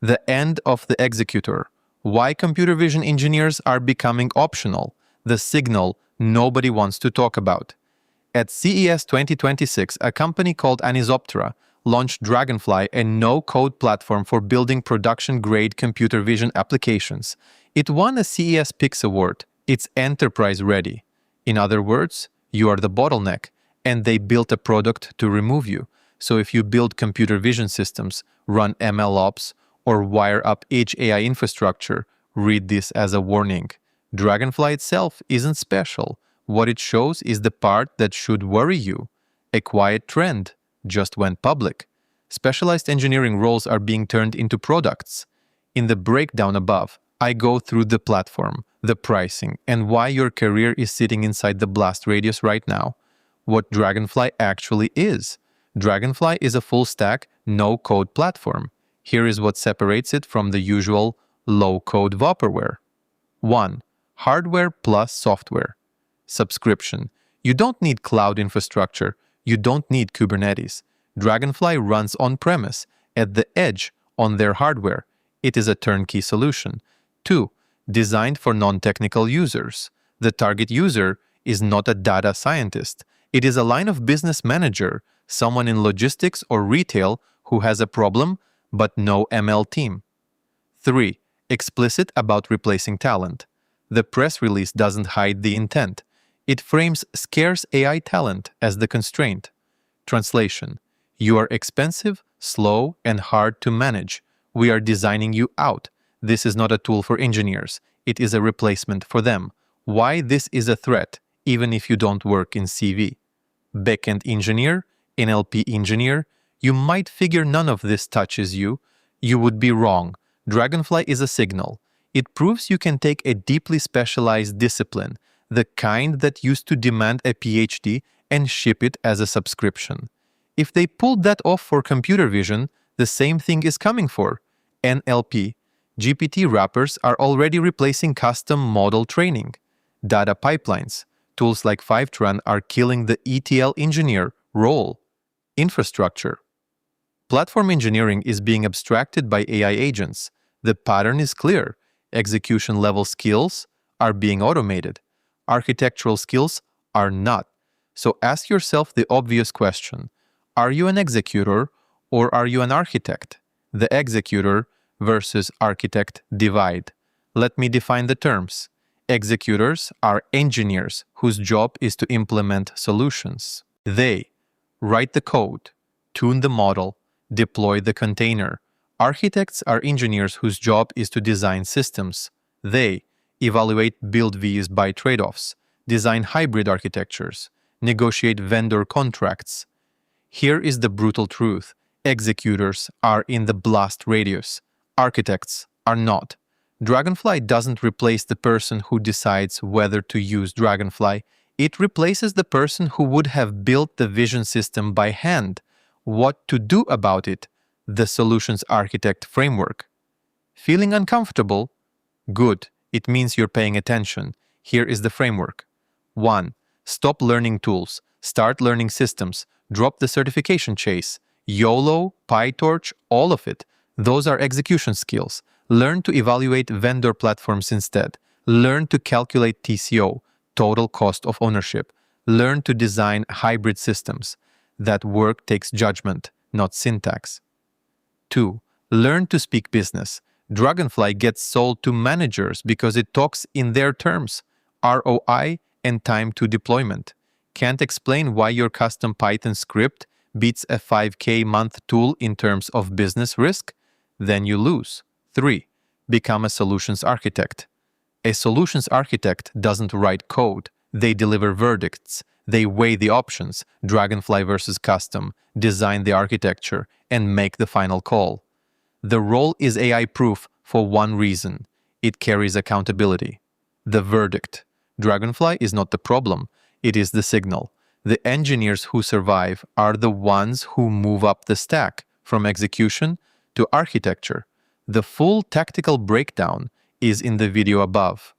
The end of the Executor. Why computer vision engineers are becoming optional. The signal nobody wants to talk about. At CES 2026, a company called Anisoptera launched Dragonfly, a no-code platform for building production-grade computer vision applications. It won a CES Pix Award. It's enterprise-ready. In other words, you are the bottleneck, and they built a product to remove you. So if you build computer vision systems, run ML ops, or wire up edge AI infrastructure, read this as a warning. Dragonfly itself isn't special. What it shows is the part that should worry you. A quiet trend just went public. Specialized engineering roles are being turned into products. In the breakdown above, I go through the platform, the pricing, and why your career is sitting inside the blast radius right now. What Dragonfly actually is. Dragonfly is a full-stack, no-code platform. Here is what separates it from the usual low-code vaporware. 1. Hardware plus software. Subscription. You don't need cloud infrastructure. You don't need Kubernetes. Dragonfly runs on-premise, at the edge, on their hardware. It is a turnkey solution. 2. Designed for non-technical users. The target user is not a data scientist. It is a line of business manager, someone in logistics or retail who has a problem but no ML team. 3. Explicit about replacing talent. The press release doesn't hide the intent. It frames scarce AI talent as the constraint. Translation. You are expensive, slow, and hard to manage. We are designing you out. This is not a tool for engineers. It is a replacement for them. Why this is a threat, even if you don't work in CV. Backend engineer, NLP engineer, you might figure none of this touches you. You would be wrong. Dragonfly is a signal. It proves you can take a deeply specialized discipline, the kind that used to demand a PhD, and ship it as a subscription. If they pulled that off for computer vision, the same thing is coming for NLP. GPT wrappers are already replacing custom model training. Data pipelines. Tools like Fivetran are killing the ETL engineer role. Infrastructure. Platform engineering is being abstracted by AI agents. The pattern is clear. Execution-level skills are being automated. Architectural skills are not. So ask yourself the obvious question. Are you an executor or are you an architect? The executor versus architect divide. Let me define the terms. Executors are engineers whose job is to implement solutions. They write the code, tune the model, deploy the container. Architects are engineers whose job is to design systems. They evaluate build views by trade-offs, design hybrid architectures, negotiate vendor contracts. Here is the brutal truth. Executors are in the blast radius. Architects are not. Dragonfly doesn't replace the person who decides whether to use Dragonfly. It replaces the person who would have built the vision system by hand. What to do about it? The solutions architect framework. Feeling uncomfortable? Good. It means you're paying attention. Here is the framework. 1. Stop learning tools. Start learning systems. Drop the certification chase. YOLO, PyTorch, all of it. Those are execution skills. Learn to evaluate vendor platforms instead. Learn to calculate TCO, total cost of ownership. Learn to design hybrid systems. That work takes judgment, not syntax. 2. Learn to speak business. Dragonfly gets sold to managers because it talks in their terms, ROI and time to deployment. Can't explain why your custom Python script beats a 5K month tool in terms of business risk? Then you lose. 3. Become a solutions architect. A solutions architect doesn't write code. They deliver verdicts. They weigh the options, Dragonfly versus custom, design the architecture, and make the final call. The role is AI-proof for one reason. It carries accountability. The verdict. Dragonfly is not the problem. It is the signal. The engineers who survive are the ones who move up the stack, from execution to architecture. The full tactical breakdown is in the video above.